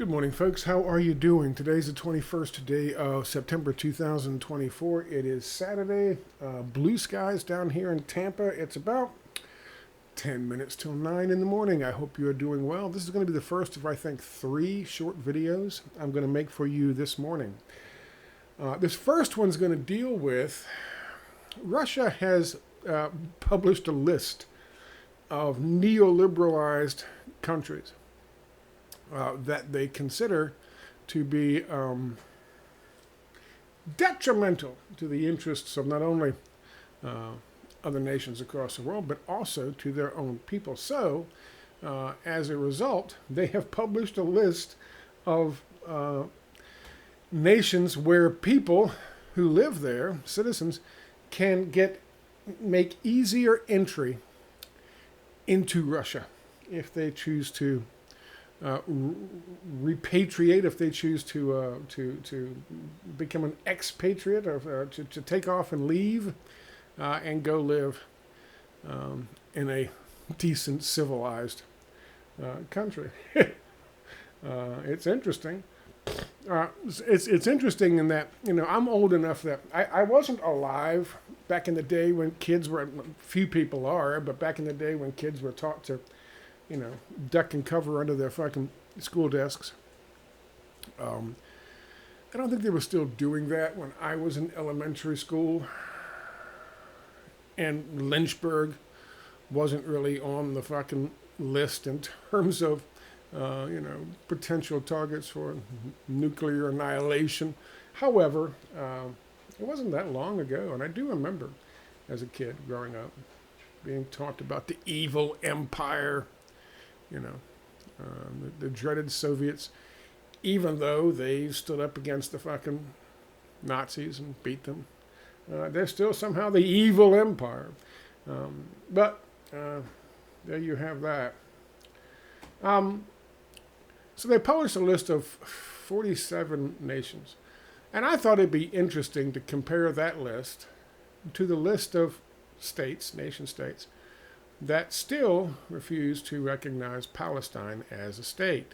Good morning, folks. How are you doing? Today's the 21st day of September 2024. It is Saturday. Blue skies down here in Tampa. It's about 10 minutes till 9 in the morning. I hope you are doing well. This is going to be the first of, I think, 3 short videos I'm going to make for you this morning. This first one's going to deal with Russia has published a list of neoliberalized countries that they consider to be detrimental to the interests of not only other nations across the world, but also to their own people. So, as a result, they have published a list of nations where people who live there, citizens, can make easier entry into Russia if they choose to repatriate, if they choose to become an expatriate, or to take off and leave and go live in a decent, civilized country. It's interesting. It's interesting in that, I'm old enough that I wasn't alive back in the day when kids were, few people are, but back in the day when kids were taught to duck and cover under their fucking school desks. I don't think they were still doing that when I was in elementary school. And Lynchburg wasn't really on the fucking list in terms of, potential targets for nuclear annihilation. However, it wasn't that long ago, and I do remember as a kid growing up being taught about the evil empire, the dreaded Soviets, even though they stood up against the fucking Nazis and beat them. They're still somehow the evil empire. But there you have that. So they published a list of 47 nations. And I thought it'd be interesting to compare that list to the list of states, nation states, that still refuse to recognize Palestine as a state.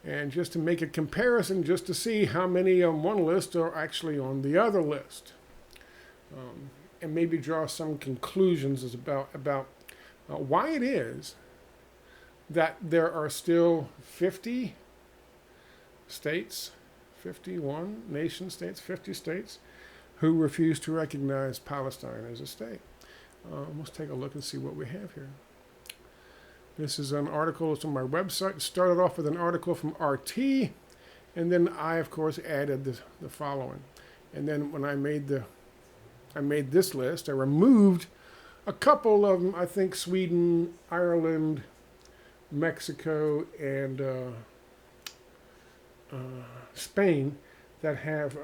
And just to make a comparison, just to see how many on one list are actually on the other list. And maybe draw some conclusions about why it is that there are still 50 states, 51 nation states, 50 states, who refuse to recognize Palestine as a state. Let's take a look and see what we have here. This is an article that's on my website. It started off with an article from RT, and then I, of course, added the following. And then when I made this list, I removed a couple of them. I think Sweden, Ireland, Mexico, and Spain that have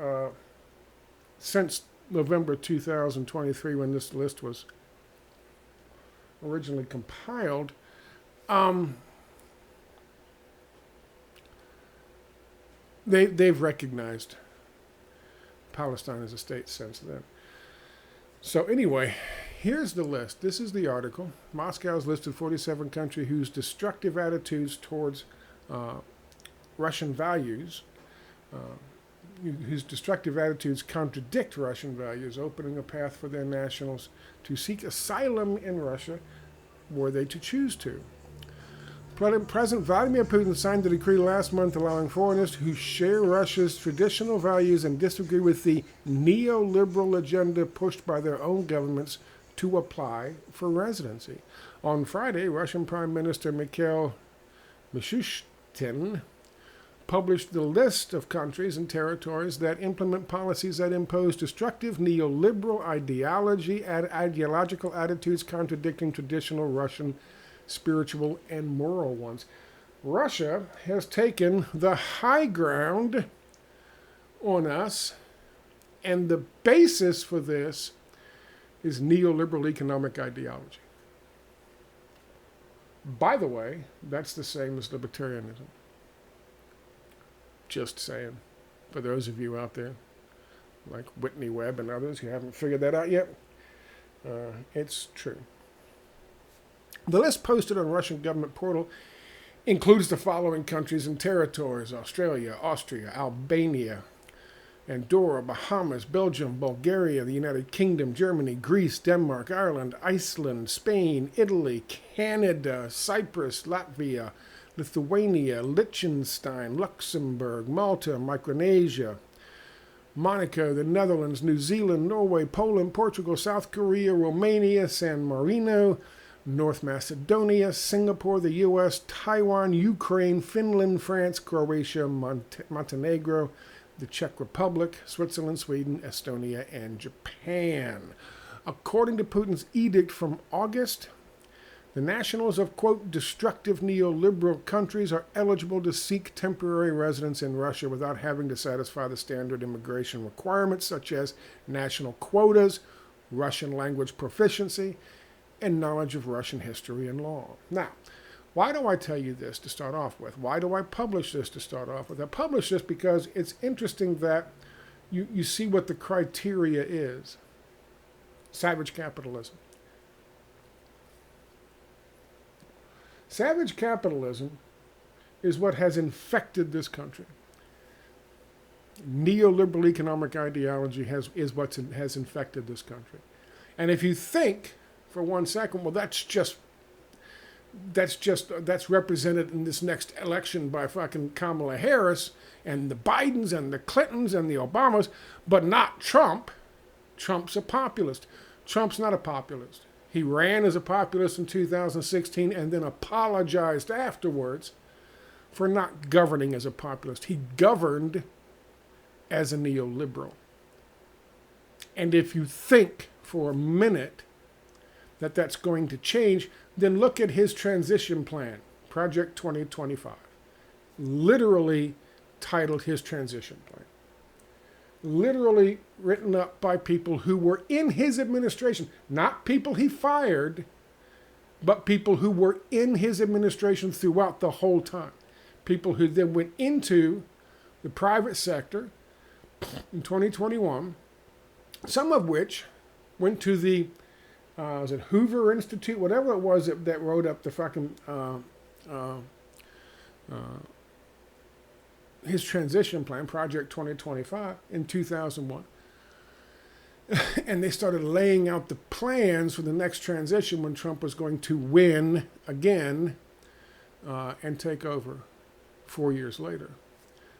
since November 2023, when this list was originally compiled, they've recognized Palestine as a state since then. So anyway, here's the list. This is the article. Moscow's list of 47 countries whose destructive attitudes towards Russian values, whose destructive attitudes contradict Russian values, opening a path for their nationals to seek asylum in Russia were they to choose to. President Vladimir Putin signed the decree last month allowing foreigners who share Russia's traditional values and disagree with the neoliberal agenda pushed by their own governments to apply for residency. On Friday, Russian Prime Minister Mikhail Mishustin published the list of countries and territories that implement policies that impose destructive neoliberal ideological attitudes contradicting traditional Russian spiritual and moral ones. Russia has taken the high ground on us, and the basis for this is neoliberal economic ideology. By the way, that's the same as libertarianism. Just saying, for those of you out there, like Whitney Webb and others who haven't figured that out yet, it's true. The list posted on Russian government portal includes the following countries and territories: Australia, Austria, Albania, Andorra, Bahamas, Belgium, Bulgaria, the United Kingdom, Germany, Greece, Denmark, Ireland, Iceland, Spain, Italy, Canada, Cyprus, Latvia, Lithuania, Liechtenstein, Luxembourg, Malta, Micronesia, Monaco, the Netherlands, New Zealand, Norway, Poland, Portugal, South Korea, Romania, San Marino, North Macedonia, Singapore, the US, Taiwan, Ukraine, Finland, France, Croatia, Montenegro, the Czech Republic, Switzerland, Sweden, Estonia, and Japan. According to Putin's edict from August, the nationals of, quote, destructive neoliberal countries are eligible to seek temporary residence in Russia without having to satisfy the standard immigration requirements such as national quotas, Russian language proficiency, and knowledge of Russian history and law. Now, why do I tell you this to start off with? Why do I publish this to start off with? I publish this because it's interesting that you see what the criteria is. Savage capitalism. Savage capitalism is what has infected this country. Neoliberal economic ideology is what has infected this country. And if you think for 1 second, well, that's represented in this next election by fucking Kamala Harris and the Bidens and the Clintons and the Obamas, but not Trump. Trump's a populist. Trump's not a populist. He ran as a populist in 2016 and then apologized afterwards for not governing as a populist. He governed as a neoliberal. And if you think for a minute that that's going to change, then look at his transition plan, Project 2025. Literally titled his transition plan. Literally written up by people who were in his administration, not people he fired, but people who were in his administration throughout the whole time. People who then went into the private sector in 2021, some of which went to the was it Hoover Institute, whatever it was that wrote up the fucking his transition plan, Project 2025, in 2001. And they started laying out the plans for the next transition when Trump was going to win again and take over 4 years later,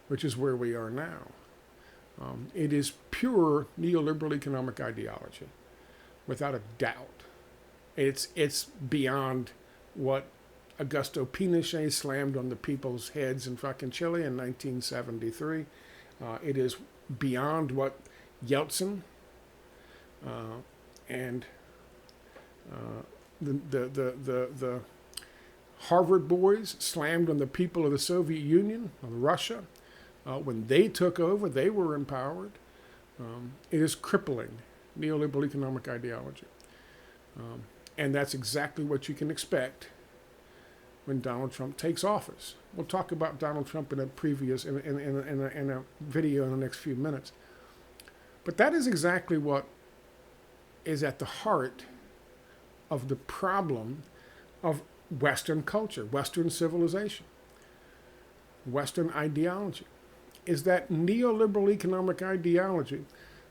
which is where we are now. It is pure neoliberal economic ideology, without a doubt. It's beyond what Augusto Pinochet slammed on the people's heads in fucking Chile in 1973. It is beyond what Yeltsin and the Harvard boys slammed on the people of the Soviet Union, on Russia. When they took over, they were empowered. It is crippling neoliberal economic ideology. And that's exactly what you can expect when Donald Trump takes office. We'll talk about Donald Trump in a video in the next few minutes. But that is exactly what is at the heart of the problem of Western culture, Western civilization, Western ideology, is that neoliberal economic ideology,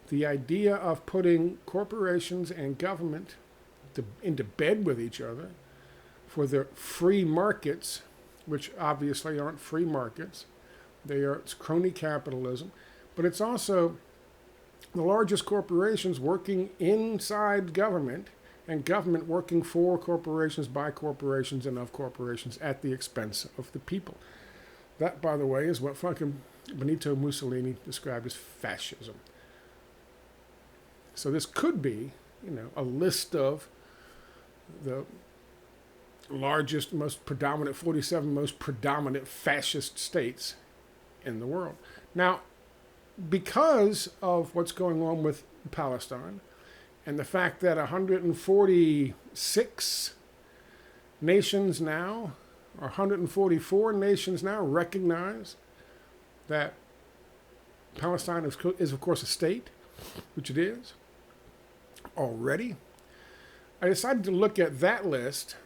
the idea of putting corporations and government into bed with each other for the free markets, which obviously aren't free markets. It's crony capitalism, but it's also the largest corporations working inside government and government working for corporations, by corporations, and of corporations at the expense of the people. That, by the way, is what fucking Benito Mussolini described as fascism. So this could be, a list of the largest, most predominant, 47 most predominant fascist states in the world. Now, because of what's going on with Palestine and the fact that 146 nations now, or 144 nations now recognize that Palestine is of course a state, which it is already, I decided to look at that list,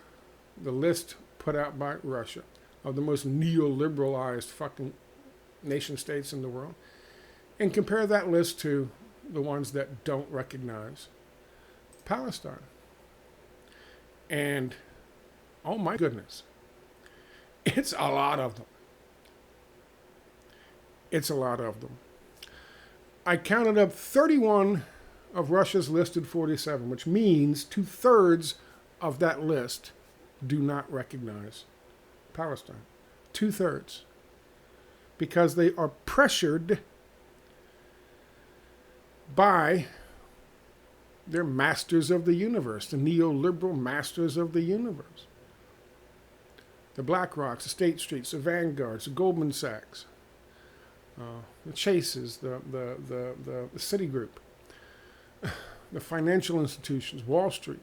the list put out by Russia, of the most neoliberalized fucking nation states in the world, and compare that list to the ones that don't recognize Palestine. And oh my goodness, it's a lot of them. It's a lot of them. I counted up 31 of Russia's listed 47, which means 2/3 of that list do not recognize Palestine. 2/3. Because they are pressured by their masters of the universe, the neoliberal masters of the universe. The BlackRocks, the State Streets, the Vanguards, the Goldman Sachs, the Chases, the Citigroup, the financial institutions, Wall Street,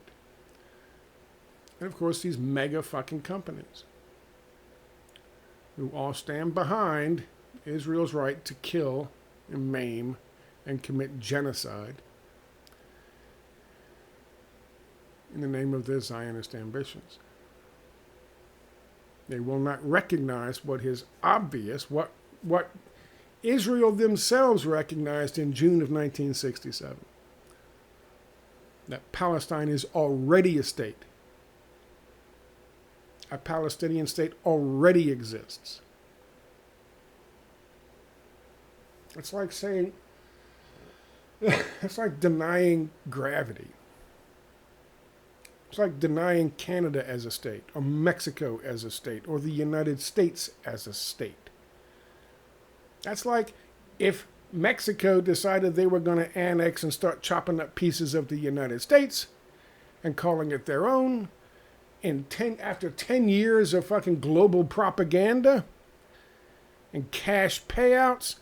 and of course these mega fucking companies who all stand behind Israel's right to kill and maim and commit genocide in the name of their Zionist ambitions. They will not recognize what is obvious, what Israel themselves recognized in June of 1967. That Palestine is already a state. A Palestinian state already exists. It's like saying, it's like denying gravity. It's like denying Canada as a state, or Mexico as a state, or the United States as a state. That's like if Mexico decided they were going to annex and start chopping up pieces of the United States and calling it their own. After 10 years of fucking global propaganda and cash payouts,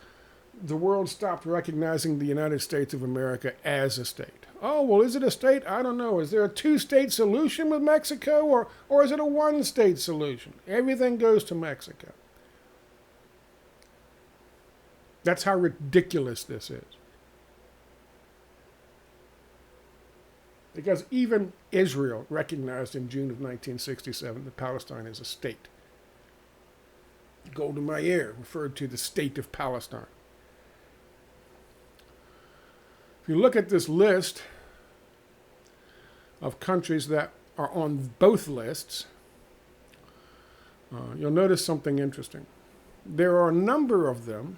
the world stopped recognizing the United States of America as a state. Oh, well, is it a state? I don't know. Is there a two-state solution with Mexico, or is it a one-state solution? Everything goes to Mexico. That's how ridiculous this is. Because even Israel recognized in June of 1967 that Palestine is a state. Golda Meir referred to the state of Palestine. If you look at this list of countries that are on both lists, you'll notice something interesting. There are a number of them,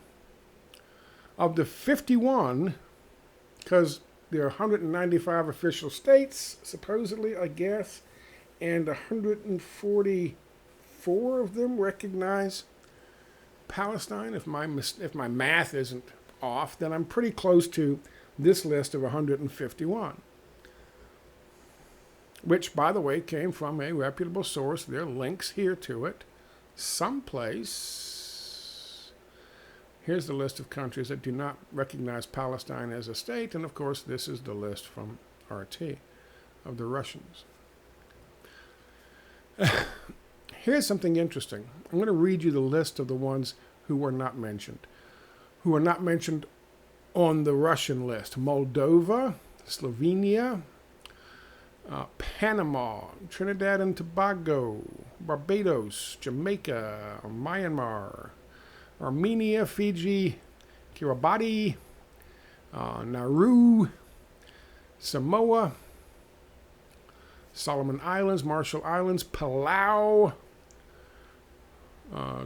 of the 51, because there are 195 official states, supposedly, I guess, and 144 of them recognize Palestine. If my math isn't off, then I'm pretty close to this list of 151, which, by the way, came from a reputable source. There are links here to it someplace. Here's the list of countries that do not recognize Palestine as a state, and of course this is the list from RT of the Russians. Here's something interesting. I'm going to read you the list of the ones who were not mentioned. Who are not mentioned on the Russian list: Moldova, Slovenia, Panama, Trinidad and Tobago, Barbados, Jamaica, Myanmar, Armenia, Fiji, Kiribati, Nauru, Samoa, Solomon Islands, Marshall Islands, Palau,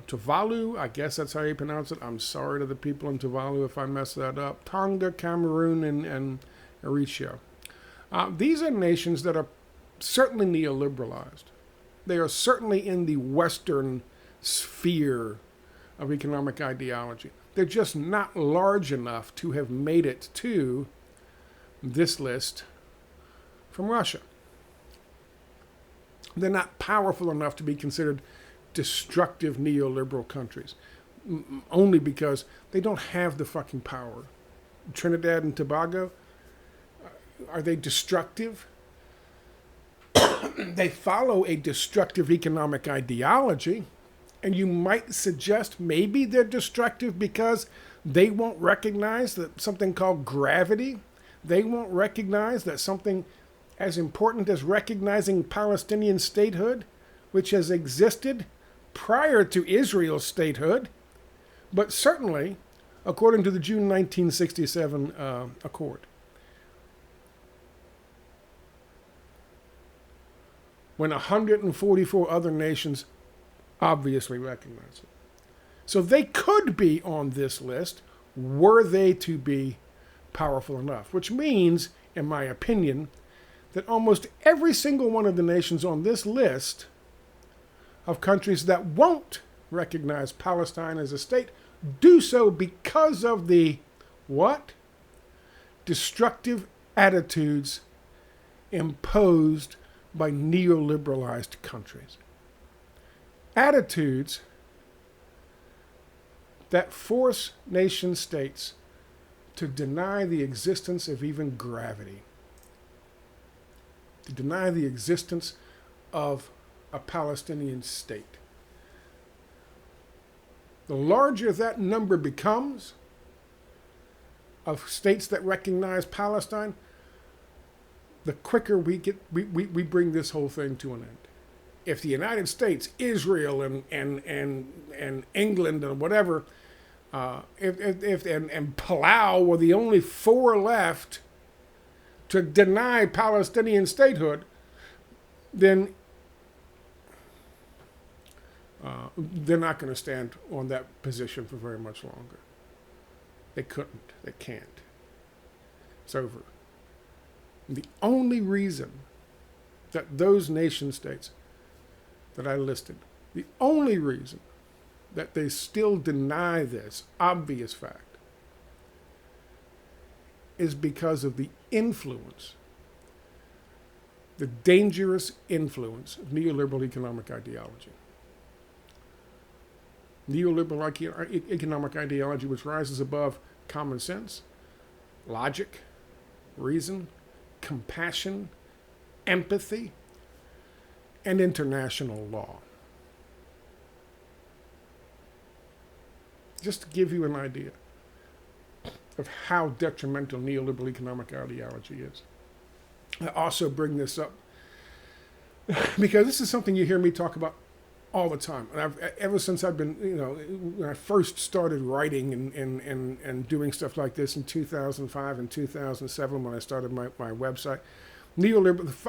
Tuvalu, I guess that's how you pronounce it. I'm sorry to the people in Tuvalu if I mess that up. Tonga, Cameroon, and Eritrea. These are nations that are certainly neoliberalized. They are certainly in the Western sphere of economic ideology. They're just not large enough to have made it to this list from Russia. They're not powerful enough to be considered destructive neoliberal countries, only because they don't have the fucking power. Trinidad and Tobago, are they destructive? They follow a destructive economic ideology, and you might suggest maybe they're destructive because they won't recognize that something called gravity. They won't recognize that something as important as recognizing Palestinian statehood, which has existed prior to Israel's statehood, but certainly according to the June 1967 Accord. When 144 other nations obviously recognize it. So they could be on this list were they to be powerful enough, which means, in my opinion, that almost every single one of the nations on this list of countries that won't recognize Palestine as a state do so because of the what? Destructive attitudes imposed by neoliberalized countries. Attitudes that force nation states to deny the existence of even gravity, to deny the existence of a Palestinian state. The larger that number becomes of states that recognize Palestine, the quicker we bring this whole thing to an end. If the United States, Israel, and England and whatever, and Palau were the only four left to deny Palestinian statehood, then they're not going to stand on that position for very much longer. They couldn't. They can't. It's over. And the only reason that those nation states that I listed, the only reason that they still deny this obvious fact is because of the influence, the dangerous influence of neoliberal economic ideology. Neoliberal economic ideology which rises above common sense, logic, reason, compassion, empathy, and international law. Just to give you an idea of how detrimental neoliberal economic ideology is. I also bring this up because this is something you hear me talk about all the time. And ever since I've been, when I first started writing and doing stuff like this in 2005 and 2007 when I started my website,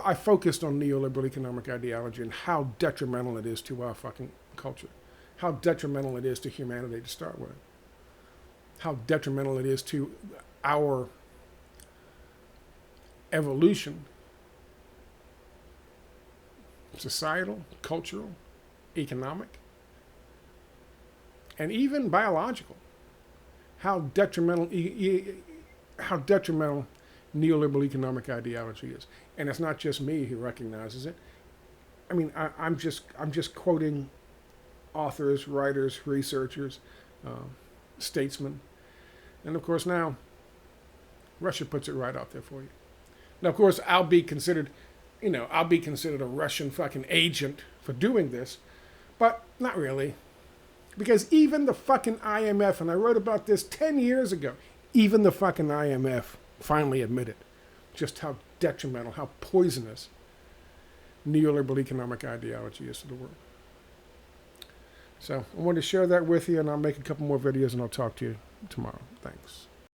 I focused on neoliberal economic ideology and how detrimental it is to our fucking culture. How detrimental it is to humanity to start with. How detrimental it is to our evolution, societal, cultural, economic, and even biological. How detrimental neoliberal economic ideology is. And it's not just me who recognizes it. I mean, I'm just quoting authors, writers, researchers, statesmen. And of course now, Russia puts it right out there for you. Now, of course, I'll be considered a Russian fucking agent for doing this, but not really. Because even the fucking IMF, and I wrote about this 10 years ago, even the fucking IMF finally admitted just how detrimental, how poisonous neoliberal economic ideology is to the world. So I wanted to share that with you, and I'll make a couple more videos, and I'll talk to you tomorrow. Thanks.